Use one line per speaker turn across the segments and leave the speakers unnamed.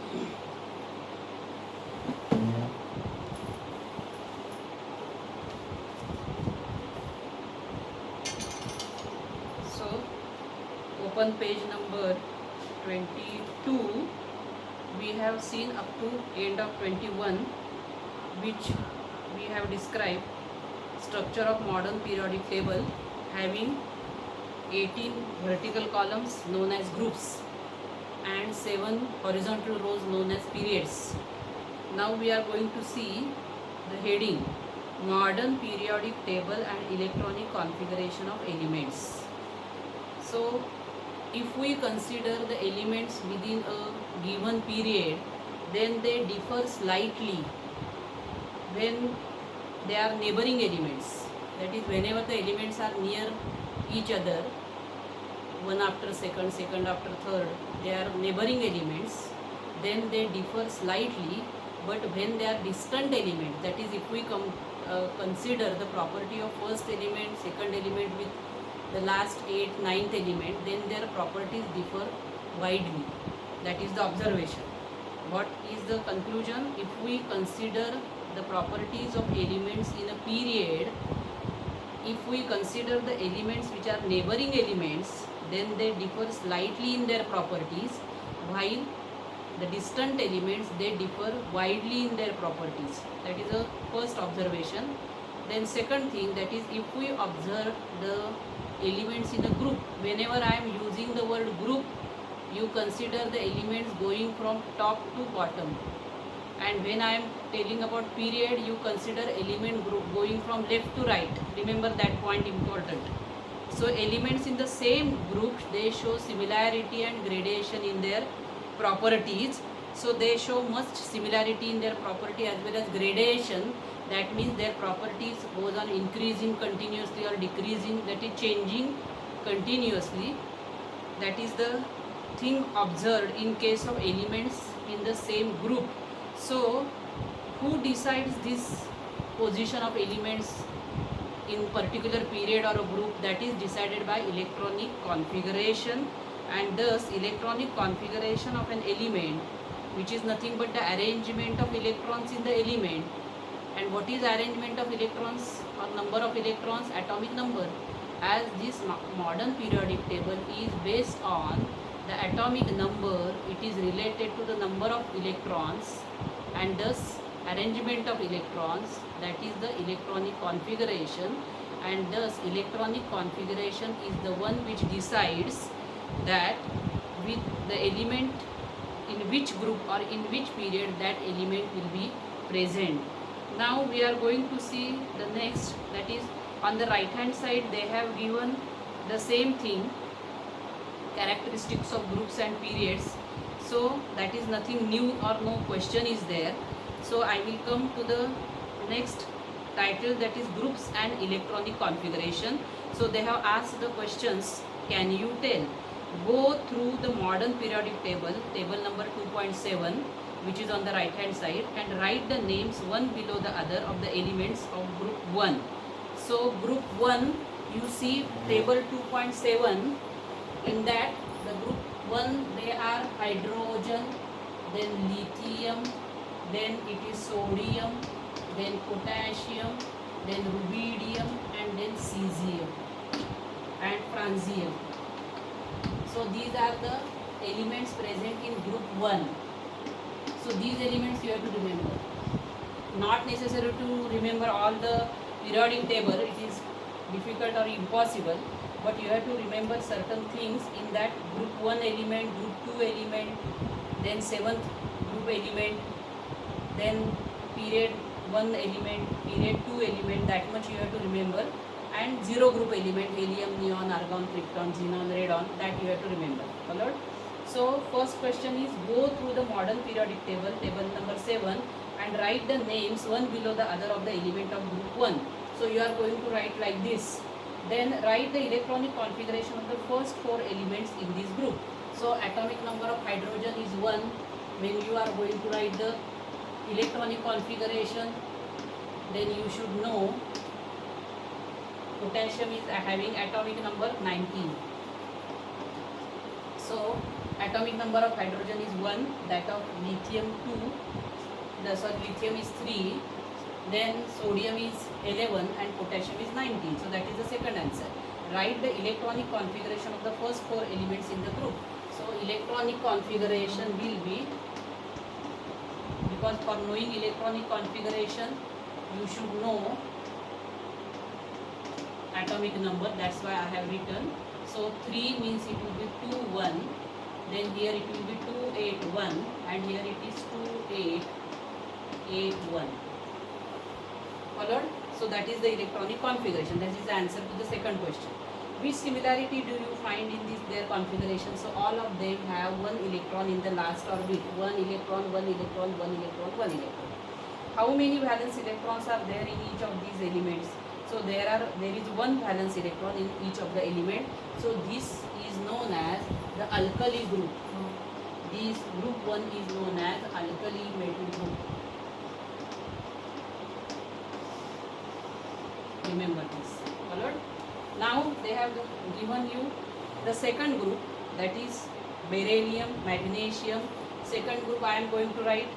So open page number 22. We have seen up to end of 21, which we have described structure of modern periodic table having 18 vertical columns known as groups and 7 horizontal rows known as periods. Now we are going to see the heading modern periodic table and electronic configuration of elements. So if we consider the elements within a given period, then they differ slightly when they are neighboring elements. That is, whenever the elements are near each other, one after second, second after third, they are neighboring elements, then they differ slightly. But when they are distant elements, that is, if we consider the property of first element, second element with the last 8th, 9th element, then their properties differ widely. That is the observation. What is the conclusion? If we consider the properties of elements in a period, if we consider the elements which are neighboring elements, then they differ slightly in their properties, while the distant elements, they differ widely in their properties. That is a first observation. Then second thing, that is, if we observe the elements in a group, whenever I am using the word group, you consider the elements going from top to bottom, and when I am telling about period, you consider element group going from left to right. Remember that point, important. So elements in the same group, they show similarity and gradation in their properties. So they show much similarity in their property as well as gradation. That means their properties goes on increasing continuously or decreasing, that is changing continuously. That is the thing observed in case of elements in the same group. So who decides this position of elements in particular period or a group? That is decided by electronic configuration. And thus electronic configuration of an element, which is nothing but the arrangement of electrons in the element. And what is arrangement of electrons or number of electrons? Atomic number. As this modern periodic table is based on the atomic number, it is related to the number of electrons, and thus arrangement of electrons, that is the electronic configuration. And thus electronic configuration is the one which decides that with the element in which group or in which period that element will be present. Now we are going to see the next, that is on the right hand side they have given the same thing, characteristics of groups and periods. So that is nothing new or no question is there. So I will come to the next title, that is groups and electronic configuration. So they have asked the questions, can you tell? Go through the modern periodic table, table number 2.7, which is on the right hand side, and write the names one below the other of the elements of group 1. So group 1, you see table 2.7, in that the group 1, they are hydrogen, then lithium, then it is sodium, then potassium, then rubidium, and then cesium and francium. So these are the elements present in group 1. So these elements you have to remember. Not necessary to remember all the periodic table, it is difficult or impossible, but you have to remember certain things in that group 1 element, group 2 element, then 7th group element, then period 1 element, period 2 element, that much you have to remember. And 0 group element, helium, neon, argon, krypton, xenon, radon, that you have to remember. Followed? So first question is, go through the modern periodic table, table number 7, and write the names one below the other of the element of group 1. So you are going to write like this. Then write the electronic configuration of the first 4 elements in this group. So atomic number of hydrogen is 1. When you are going to write the electronic configuration, then you should know potassium is having atomic number 19. So atomic number of hydrogen is 1, that of lithium 2, lithium is 3, then sodium is 11 and potassium is 19. So that is the second answer. Write the electronic configuration of the first 4 elements in the group. So electronic configuration will be, because for knowing electronic configuration you should know atomic number, that's why I have written. So 3 means it will be 2 1, then here it will be 2 8 1, and here it is 2 8 8 1. Followed? So that is the electronic configuration. That is the answer to the second question. Which similarity do you find in their configuration? So all of them have one electron in the last orbit. One electron, one electron, one electron, one electron. How many valence electrons are there in each of these elements? So there is one valence electron in each of the element. So this is known as the alkali group. This group 1 is known as alkali metal group. Remember this. Followed? Now they have given you the second group, that is beryllium, magnesium. Second group I am going to write.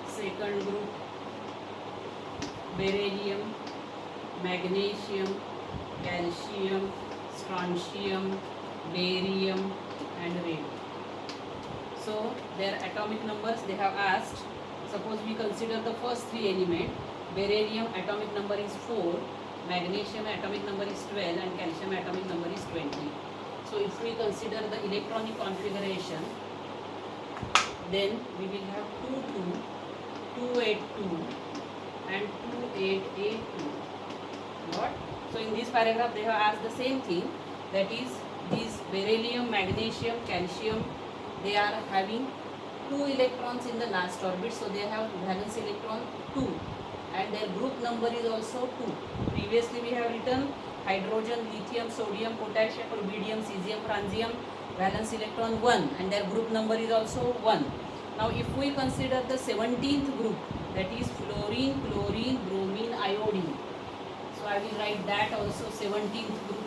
Second group, beryllium, magnesium, calcium, strontium, barium and radium. So their atomic numbers they have asked. Suppose we consider the first 3 elements. Beryllium atomic number is 4, magnesium atomic number is 12 and calcium atomic number is 20. So if we consider the electronic configuration, then we will have 2 2, 2 8 2 and 2 8 8 2. What? So in this paragraph they have asked the same thing, that is these beryllium, magnesium, calcium, they are having 2 electrons in the last orbit, so they have valence electron 2 and their group number is also 2. Previously we have written hydrogen, lithium, sodium, potassium, rubidium, cesium, francium, valence electron 1 and their group number is also 1. Now if we consider the 17th group, that is fluorine, chlorine, bromine, iodine. So I will write that also 17th group.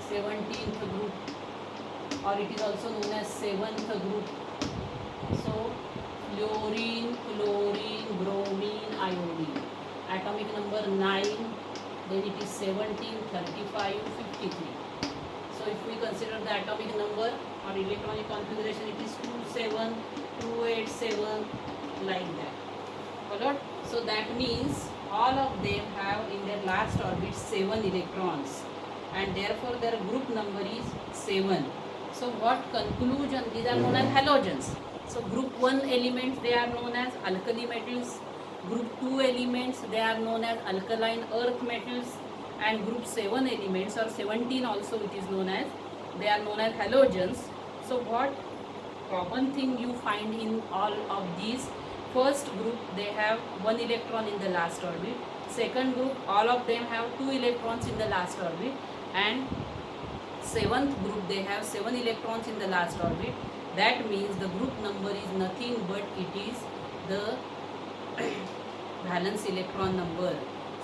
17th group, or it is also known as 7th group. So fluorine, chlorine, bromine, iodine. Atomic number 9, then it is 17, 35, 53. So if we consider the atomic number or electronic configuration, it is 27, 287, like that. Followed? So that means all of them have in their last orbit 7 electrons and therefore their group number is 7. So what conclusion? These are known as halogens. So group 1 elements they are known as alkali metals, group 2 elements they are known as alkaline earth metals, and group 7 elements or 17 also it is known as, they are known as halogens. So what common thing you find in all of these? First group they have 1 electron in the last orbit, second group all of them have 2 electrons in the last orbit, and 7th group they have 7 electrons in the last orbit. That means the group number is nothing but it is the valence electron number.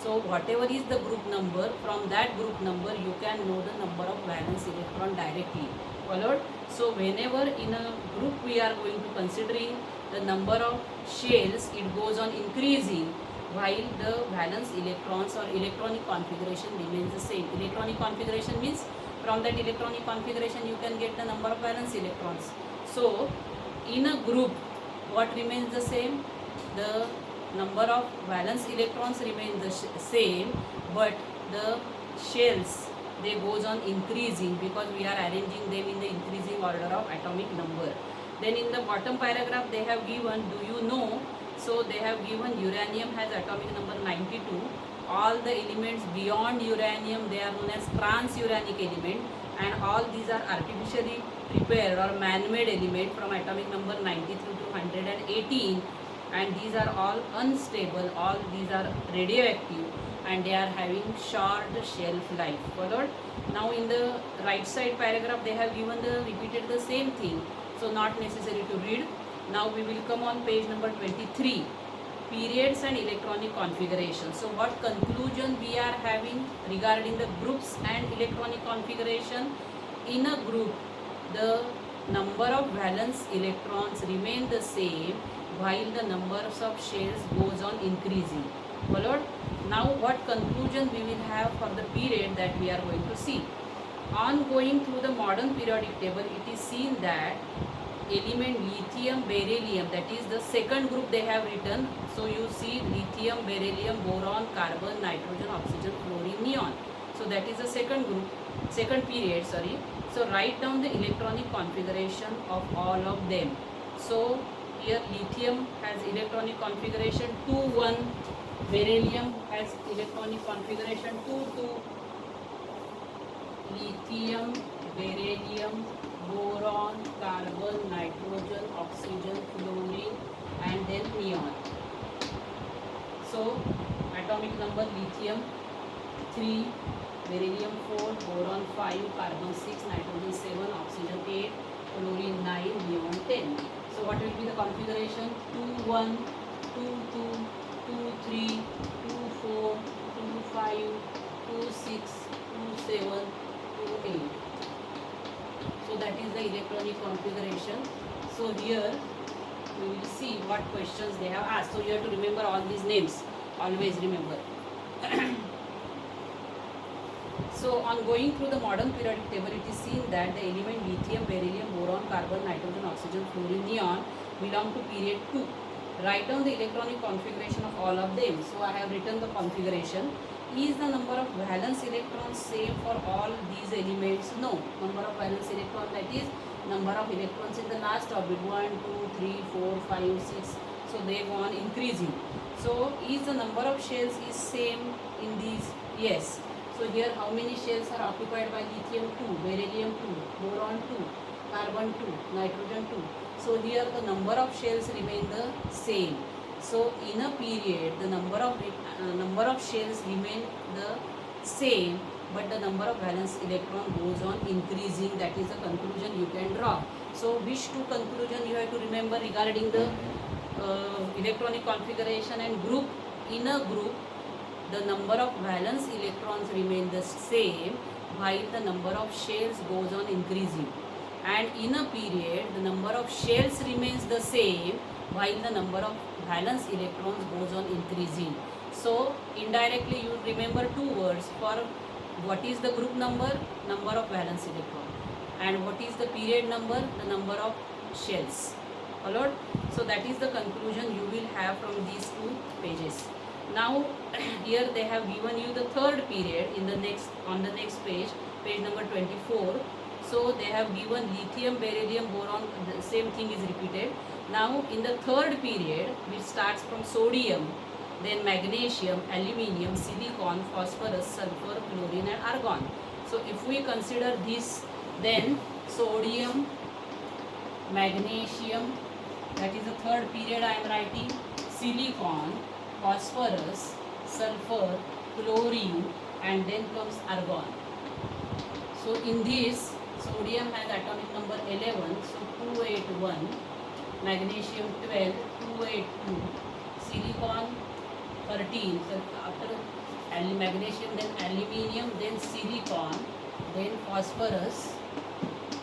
So whatever is the group number, from that group number you can know the number of valence electron directly. Followed? So whenever in a group we are going to considering the number of shells, it goes on increasing while the valence electrons or electronic configuration remains the same. Electronic configuration means from that electronic configuration you can get the number of valence electrons. So in a group what remains the same? The number of valence electrons remain the same, but the shells they goes on increasing because we are arranging them in the increasing order of atomic number. Then in the bottom paragraph they have given, do you know? So they have given uranium has atomic number 92. All the elements beyond uranium they are known as transuranic element, and all these are artificially prepared or man-made element from atomic number 93 to 118, and these are all unstable, all these are radioactive, and they are having short shelf life. Followed. Now in the right side paragraph they have given the repeated the same thing, so not necessary to read. Now we will come on page number 23, periods and electronic configuration. So what conclusion we are having regarding the groups and electronic configuration? In a group, the number of valence electrons remain the same while the numbers of shells goes on increasing. Followed. Now what conclusion we will have for the period, that we are going to see. On going through the modern periodic table, it is seen that element lithium, beryllium, that is the second group they have written. So you see lithium, beryllium, boron, carbon, nitrogen, oxygen, fluorine, neon. So that is the second group, second period, sorry. So write down the electronic configuration of all of them. So here lithium has electronic configuration 2,1, beryllium has electronic configuration 2,2, lithium, beryllium, boron, carbon, nitrogen, oxygen, fluorine, and then neon. So atomic number lithium 3, beryllium 4, boron 5, carbon 6, nitrogen 7, oxygen 8, fluorine 9, neon 10. So what will be the configuration? 2,1, 2,2, 2,3, 2,4, 2,5, 2,6, 2,7, 2,8. So that is the electronic configuration. So here we will see what questions they have asked. So you have to remember all these names. Always remember. So on going through the modern periodic table, it is seen that the element lithium, beryllium, boron, carbon, nitrogen, oxygen, fluorine, neon belong to period 2. Write down the electronic configuration of all of them. So I have written the configuration. Is the number of valence electrons same for all these elements? No. Number of valence electrons, that is number of electrons in the last orbit, 1, 2, 3, 4, 5, 6. So they go on increasing. So is the number of shells is same in these? Yes. So here how many shells are occupied by lithium? 2, beryllium 2, boron 2, carbon 2, nitrogen 2. So here the number of shells remain the same. So in a period the number of shells remain the same, but the number of valence electron goes on increasing. That is the conclusion you can draw. So which two conclusion you have to remember regarding the electronic configuration and group? In a group, the number of valence electrons remain the same while the number of shells goes on increasing. And in a period, the number of shells remains the same while the number of valence electrons goes on increasing. So indirectly you remember two words for what is the group number? Number of valence electron. And what is the period number? The number of shells. Followed? So that is the conclusion you will have from these two pages. Now here they have given you the third period in the next, on the next page, page number 24. So they have given lithium, beryllium, boron, the same thing is repeated. Now in the third period, which starts from sodium, then magnesium, aluminium, silicon, phosphorus, sulfur, chlorine and argon. So if we consider this, then sodium, magnesium, that is the third period I am writing, silicon, phosphorus, sulfur, chlorine, and then comes argon. So in this, sodium has atomic number 11, so 281, magnesium 12, 282, silicon 13, so after magnesium, then aluminium, then silicon, then phosphorus,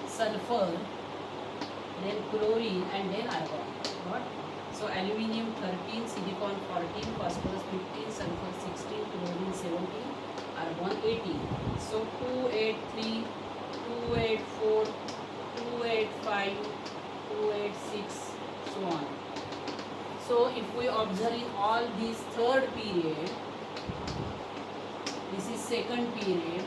sulfur, then chlorine, and then argon. What? So aluminium 13, silicon 14, phosphorus 15, sulfur 16, chlorine 17, argon 18. So 283, 284, 285, 286, so on. So if we observe in all these third period, this is second period.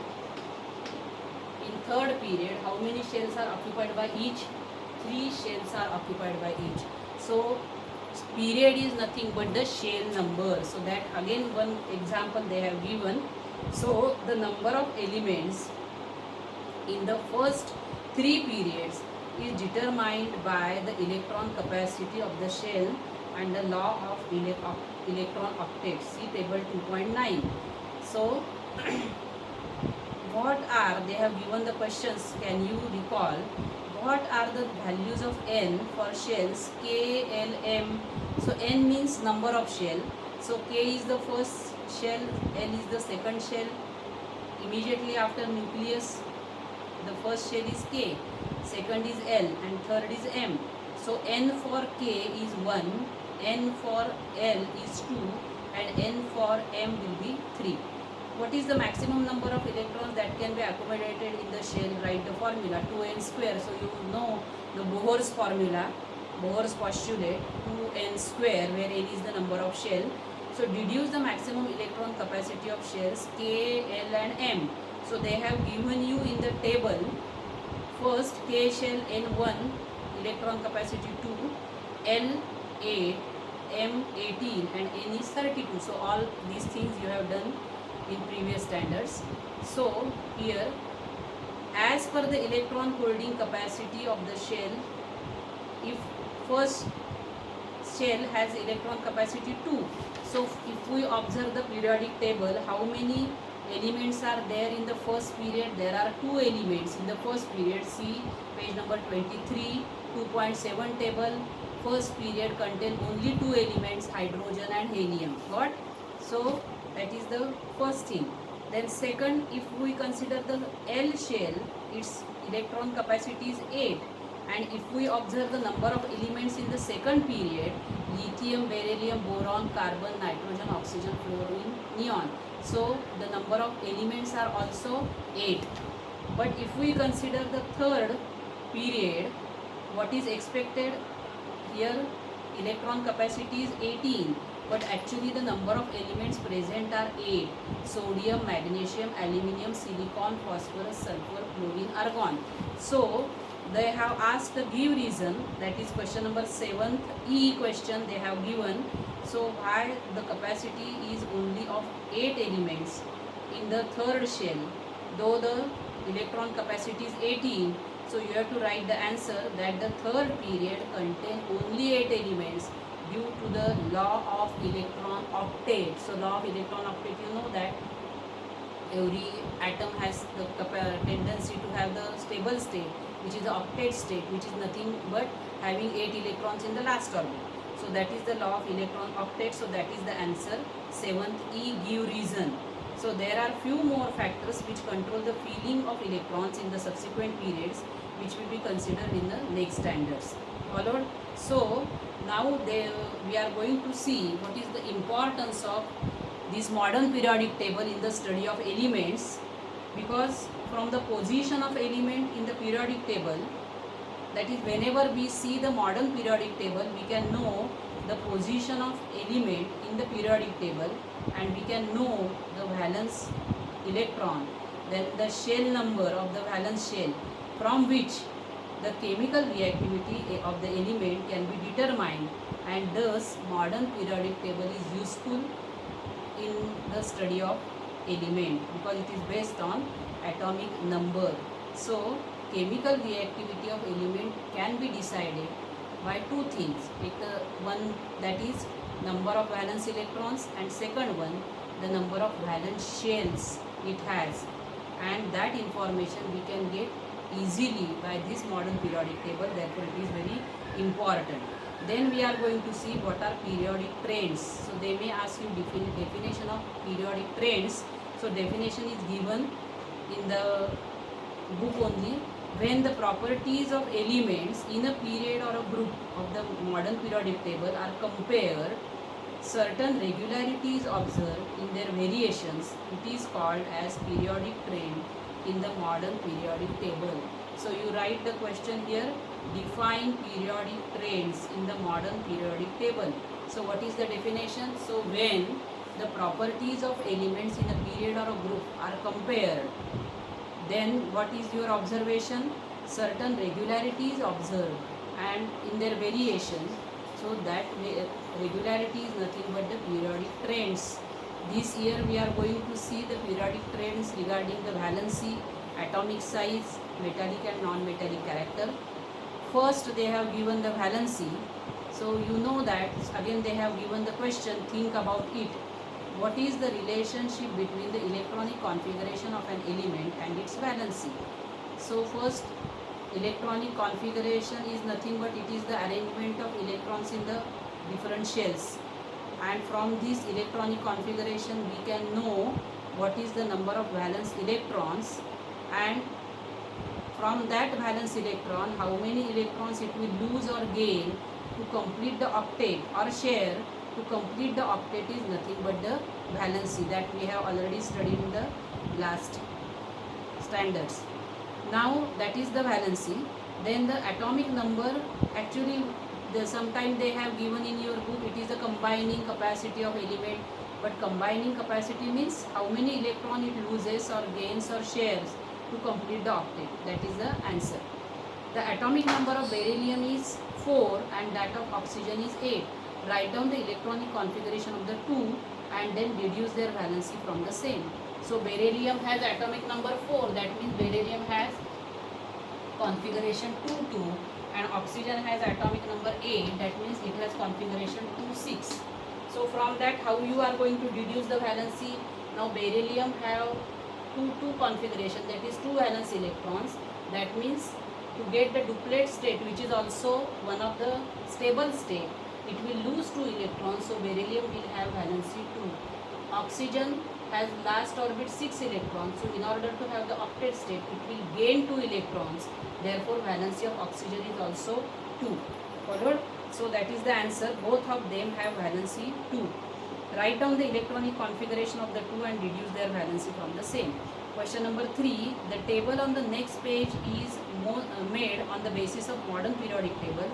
In third period, how many shells are occupied by each? 3 shells are occupied by each. So period is nothing but the shell number. So that again one example they have given. So the number of elements in the first 3 periods is determined by the electron capacity of the shell and the law of electron octet. See table 2.9. So what are, they have given the questions, can you recall what are the values of n for shells k, l, m? So n means number of shell, so k is the first shell, l is the second shell. Immediately after nucleus, the first shell is k, second is l, and third is m. So n for k is 1, n for l is 2, and n for m will be 3. What is the maximum number of electrons that can be accommodated in the shell? Write the formula 2n square. So you know the Bohr's formula, Bohr's postulate, 2n square, where n is the number of shell. So deduce the maximum electron capacity of shells k, l, and m. So they have given you in the table, first k shell n1, electron capacity 2, l 8, m 18, and n is 32. So all these things you have done in previous standards. So here, as per the electron holding capacity of the shell, if first shell has electron capacity 2, so if we observe the periodic table, how many elements are there in the first period? There are 2 elements in the first period. See page number 23, 2.7 table. First period contain only 2 elements, hydrogen and helium. Got? So that is the first thing. Then second, if we consider the L shell, its electron capacity is 8. And if we observe the number of elements in the second period, lithium, beryllium, boron, carbon, nitrogen, oxygen, fluorine, neon. So the number of elements are also 8. But if we consider the third period, what is expected here? Electron capacity is 18. But actually the number of elements present are 8. Sodium, magnesium, aluminium, silicon, phosphorus, sulfur, chlorine, argon. So they have asked the give reason, that is question number 7th E question they have given. So why the capacity is only of 8 elements in the third shell, though the electron capacity is 18. So you have to write the answer that the third period contain only 8 elements due to the law of electron octet. So law of electron octet, you know that every atom has the tendency to have the stable state, which is the octet state, which is nothing but having 8 electrons in the last orbit. So that is the law of electron octet. So that is the answer 7th E, give reason. So there are few more factors which control the filling of electrons in the subsequent periods, which will be considered in the next standards. Followed? So now we are going to see what is the importance of this modern periodic table in the study of elements, because from the position of element in the periodic table, that is whenever we see the modern periodic table, we can know the position of element in the periodic table, and we can know the valence electron, then the shell number of the valence shell, from which the chemical reactivity of the element can be determined, and thus modern periodic table is useful in the study of element because it is based on atomic number. So chemical reactivity of element can be decided by two things. One, that is number of valence electrons, and second one, the number of valence shells it has, and that information we can get easily by this modern periodic table. Therefore it is very important. Then we are going to see what are periodic trends. So they may ask you definition of periodic trends. So definition is given in the book only. When the properties of elements in a period or a group of the modern periodic table are compared, certain regularities observed in their variations, it is called as periodic trend in the modern periodic table. So you write the question here, define periodic trends in the modern periodic table. So what is the definition? So when the properties of elements in a period or a group are compared, then what is your observation? Certain regularities observed and in their variation. So that regularity is nothing but the periodic trends. This year we are going to see the periodic trends regarding the valency, atomic size, metallic and non-metallic character. First they have given the valency. So So you know that again they have given the question, think about it. What is the relationship between the electronic configuration of an element and its valency? So first, electronic configuration is nothing but it is the arrangement of electrons in the different shells, and from this electronic configuration we can know what is the number of valence electrons, and from that valence electron how many electrons it will lose or gain to complete the octet, or share to complete the octet is nothing but the valency that we have already studied in the last standards. Now that is the valency. Then the atomic number, actually sometimes they have given in your book it is the combining capacity of element, but combining capacity means how many electron it loses or gains or shares to complete the octet. That is the answer. The atomic number of beryllium is 4 and that of oxygen is 8. Write down the electronic configuration of the two and then deduce their valency from the same. So beryllium has atomic number 4, that means beryllium has configuration 2,2, and oxygen has atomic number 8, that means it has configuration 2,6. So from that how you are going to deduce the valency? Now beryllium have 2,2 configuration, that is 2 valence electrons. That means to get the duplet state, which is also one of the stable state, it will lose 2 electrons, so beryllium will have valency 2. Oxygen has last orbit 6 electrons, so in order to have the octet state it will gain 2 electrons, therefore valency of oxygen is also 2. Followed? So that is the answer, both of them have valency 2. Write down the electronic configuration of the two and deduce their valency from the same. Question number 3, the table on the next page is made on the basis of modern periodic table.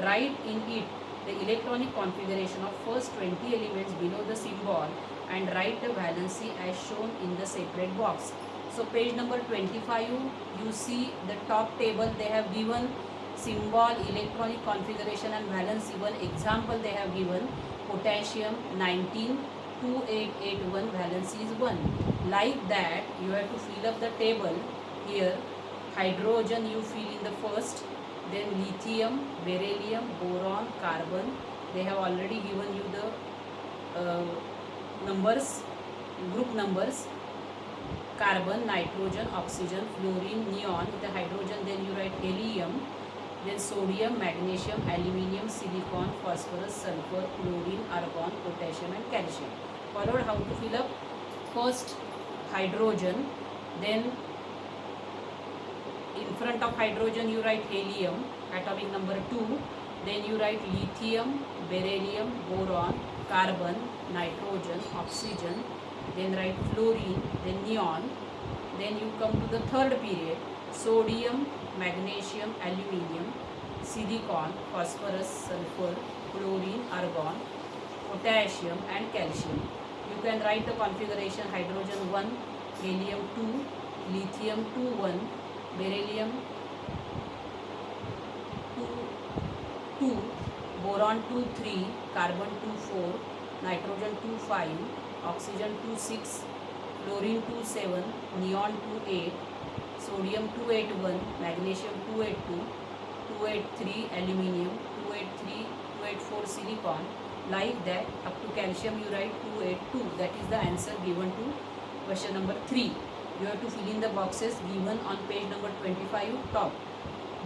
Write in it the electronic configuration of first 20 elements below the symbol and write the valency as shown in the separate box. So page number 25, you see the top table, they have given symbol, electronic configuration and valency. One example they have given, potassium 19, 2881, valency is 1. Like that you have to fill up the table. Here hydrogen you fill in the first, then lithium, beryllium, boron, carbon. They have already given you the numbers, group numbers: carbon, nitrogen, oxygen, fluorine, neon. With the hydrogen then you write helium, then sodium, magnesium, aluminium, silicon, phosphorus, sulfur, chlorine, argon, potassium and calcium. Followed how to fill up: first hydrogen, then in front of hydrogen you write helium, atomic number 2, then you write lithium, beryllium, boron, carbon, nitrogen, oxygen, then write fluorine, then neon. Then you come to the third period: sodium, magnesium, aluminium, silicon, phosphorus, sulfur, chlorine, argon, potassium and calcium. You can write the configuration: hydrogen 1, helium 2, lithium 2, 1, beryllium 2, 2, boron 2, 3, carbon 2, 4, nitrogen 2, 5, oxygen 2, 6, fluorine 2, 7, neon 2, 8, sodium 281, magnesium 282, 283, aluminium 283, 284, silicon. Like that up to calcium you write 282. That is the answer given to question number 3. You have to fill in the boxes given on page number 25 top.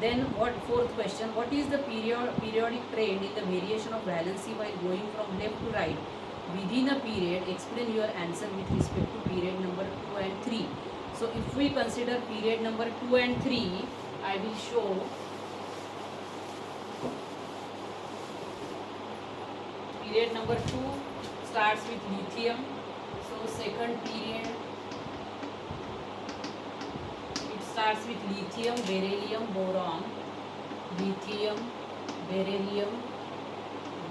Then what, fourth question, what is the periodic trend in the variation of valency while going from left to right within a period? Explain your answer with respect to period number 2 and 3. So if we consider period number 2 and 3, I will show period number 2 starts with lithium. So second period it starts with lithium, beryllium, boron, lithium, beryllium,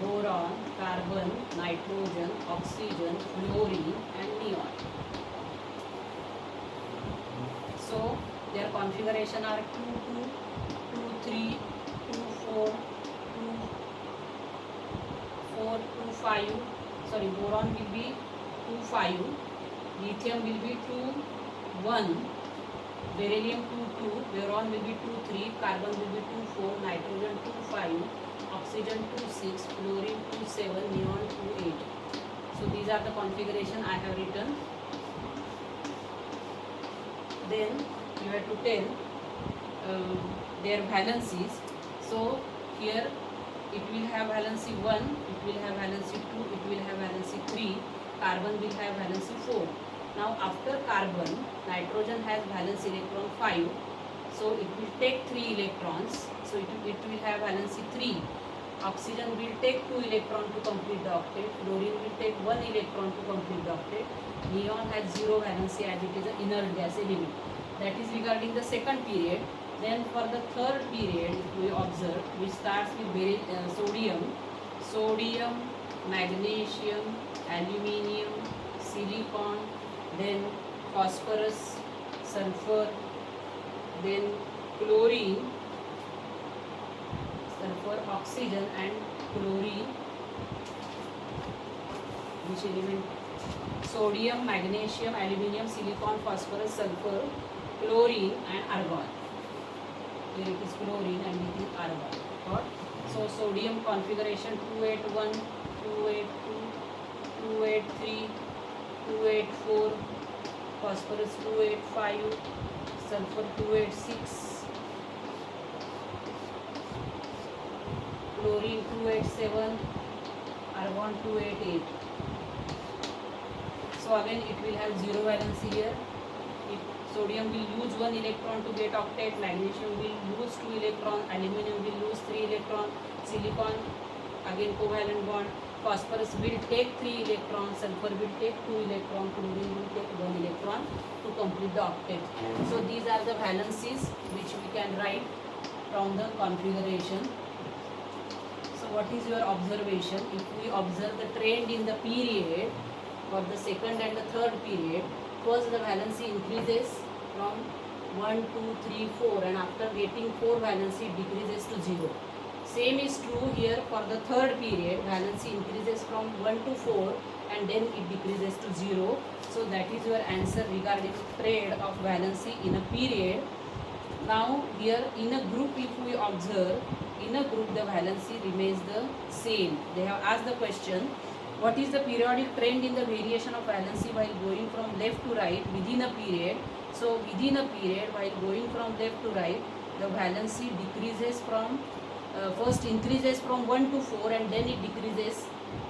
boron, carbon, nitrogen, oxygen, fluorine and neon. So their configuration are 2, 2, 2, 3, 2, 4, 2, 4, 2, 5. Sorry, boron will be 2, 5. Lithium will be 2, 1. Beryllium 2, 2. Boron will be 2, 3. Carbon will be 2, 4. Nitrogen 2, 5. oxygen 2 6, fluorine 2 7, neon 2 8. So these are the configuration I have written. Then you have to tell their valencies. So here it will have valency 1, it will have valency 2, it will have valency 3, carbon will have valency 4. Now after carbon, nitrogen has valence electron 5, so it will take 3 electrons, so it will have valency 3. Oxygen will take 2 electron to complete the octet, fluorine will take 1 electron to complete the octet, neon has 0 valency as it is an inert gas element. That is regarding the second period. Then for the third period, we observe, which starts with sodium, magnesium, aluminium, silicon, then phosphorus, sulfur, then chlorine, sulfur, oxygen and chlorine. Which element? Sodium, magnesium, aluminium, silicon, phosphorus, sulfur, chlorine and argon. Here it is chlorine and it is argon. Got? So sodium configuration 281, 282, 283, 284, phosphorus 285, sulfur 286, chlorine 287, argon 288. So again it will have 0 valency here. Sodium will use 1 electron to get octet, magnesium will lose 2 electron, aluminium will lose 3 electron, silicon again covalent bond, phosphorus will take 3 electrons, sulfur will take 2 electron, chlorine will take 1 electron to complete the octet. So these are the valencies which we can write from the configuration. So what is your observation? If we observe the trend in the period for the second and the third period, first the valency increases from 1, 2, 3, 4 and after getting 4 valency it decreases to 0. Same is true here for the third period, valency increases from 1 to 4 and then it decreases to 0. So that is your answer regarding trend of valency in a period. Now here in a group, if we observe, in a group the valency remains the same. They have asked the question, what is the periodic trend in the variation of valency while going from left to right within a period? So within a period, while going from left to right, the valency decreases from, first increases from 1 to 4 and then it decreases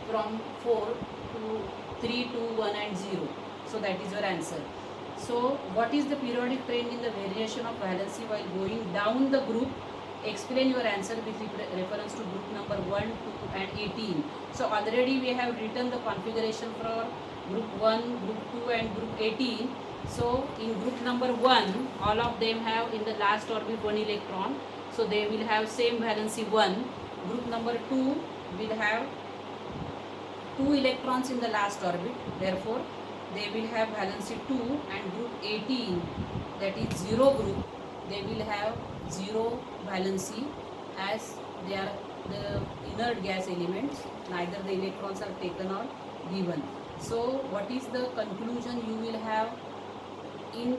from 4 to 3 to 1 and 0. So that is your answer. So what is the periodic trend in the variation of valency while going down the group? Explain your answer with reference to group number 1, 2 and 18. So already we have written the configuration for group 1, group 2 and group 18. So in group number 1, all of them have in the last orbit 1 electron. So they will have same valency 1. Group number 2 will have 2 electrons in the last orbit. Therefore, they will have valency 2, and group 18, that is 0 group, they will have 0 valency as they are the inert gas elements, neither the electrons are taken or given. So what is the conclusion you will have? In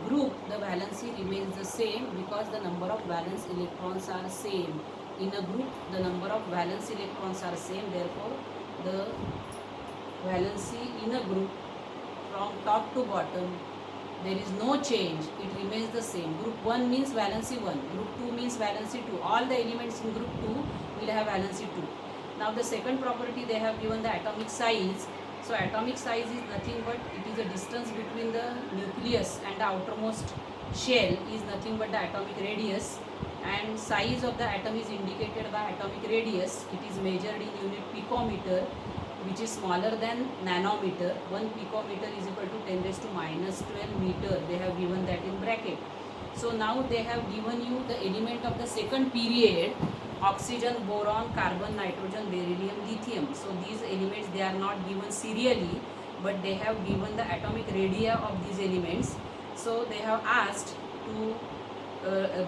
group the valency remains the same because the number of valence electrons are same. In a group the number of valence electrons are same, therefore the valency in a group from top to bottom there is no change, it remains the same. Group 1 means valency 1, group 2 means valency 2. All the elements in group 2 will have valency 2. Now the second property, they have given the atomic size. So atomic size is nothing but it is the distance between the nucleus and the outermost shell is nothing but the atomic radius, and size of the atom is indicated by atomic radius. It is measured in unit picometer, which is smaller than nanometer. 1 picometer is equal to 10 raised to minus 12 meter. They have given that in bracket. So now they have given you the element of the second period: oxygen, boron, carbon, nitrogen, beryllium, lithium. So these elements, they are not given serially, but they have given the atomic radii of these elements. So they have asked to,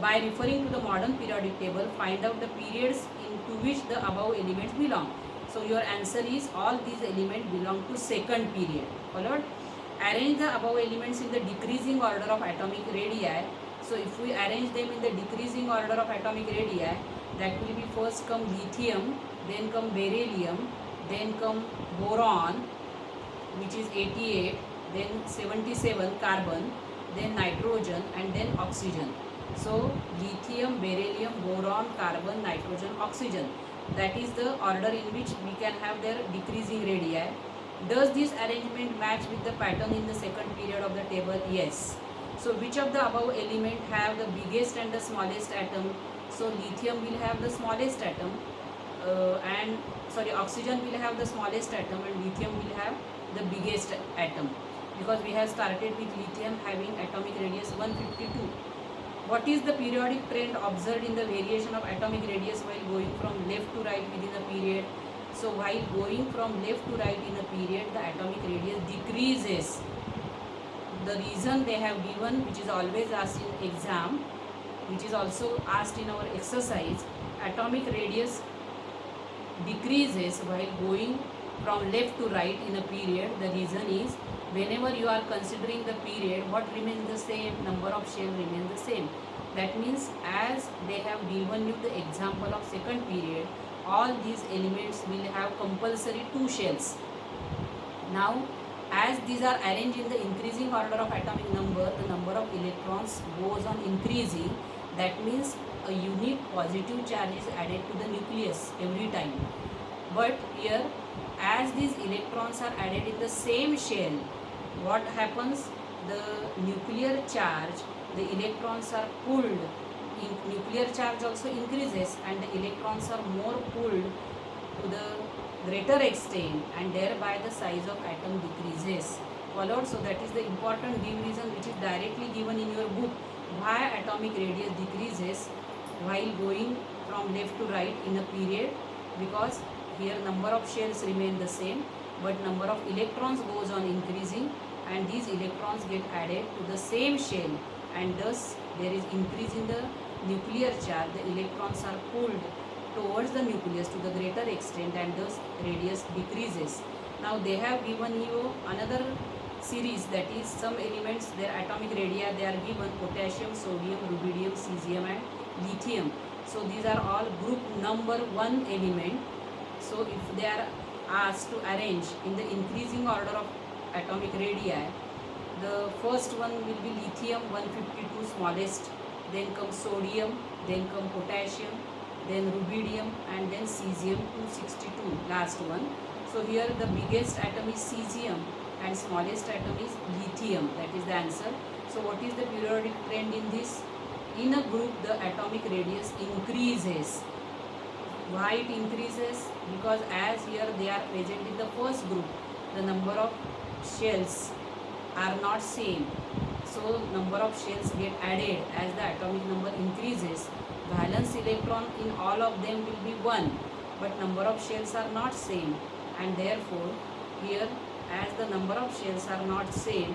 by referring to the modern periodic table, find out the periods into which the above elements belong. So your answer is all these elements belong to second period. Followed? Arrange the above elements in the decreasing order of atomic radii. So if we arrange them in the decreasing order of atomic radii, That will be first come lithium, then come beryllium, then come boron, which is 88, then 77 carbon, then nitrogen, and then oxygen. So lithium, beryllium, boron, carbon, nitrogen, oxygen. That is the order in which we can have their decreasing radii. Does this arrangement match with the pattern in the second period of the table? Yes. So which of the above element have the biggest and the smallest atom? So lithium will have the smallest atom, and oxygen will have the smallest atom, and lithium will have the biggest atom, because we have started with lithium having atomic radius 152. What is the periodic trend observed in the variation of atomic radius while going from left to right within a period? So while going from left to right in a period, the atomic radius decreases. The reason they have given, which is always asked in exam, which is also asked in our exercise, atomic radius decreases while going from left to right in a period. The reason is, whenever you are considering the period, what remains the same? Number of shells remains the same. That means, as they have given you the example of second period, all these elements will have compulsory 2 shells. Now, as these are arranged in the increasing order of atomic number, the number of electrons goes on increasing. That means a unique positive charge is added to the nucleus every time. But here, as these electrons are added in the same shell, what happens? The nuclear charge, the electrons are pulled. Nuclear charge also increases, and the electrons are more pulled to the greater extent, and thereby the size of atom decreases. Followed. So that is the important give reason which is directly given in your book, why atomic radius decreases while going from left to right in a period, because here number of shells remain the same, but number of electrons goes on increasing, and these electrons get added to the same shell, and thus there is increase in the nuclear charge. The electrons are pulled towards the nucleus to the greater extent, and thus radius decreases. Now they have given you another series, that is some elements, their atomic radii they are given: potassium, sodium, rubidium, cesium, and lithium. So these are all group number 1 element. So if they are asked to arrange in the increasing order of atomic radii, the first one will be lithium 152, smallest, then comes sodium, then come potassium, then rubidium, and then cesium 262, last one. So here the biggest atom is cesium and smallest atom is lithium. That is the answer. So what is the periodic trend in this? In a group, the atomic radius increases. Why it increases? Because as here they are present in the first group, the number of shells are not same. So number of shells get added as the atomic number increases. Valence electron in all of them will be 1, but number of shells are not same, and therefore here, as the number of shells are not same,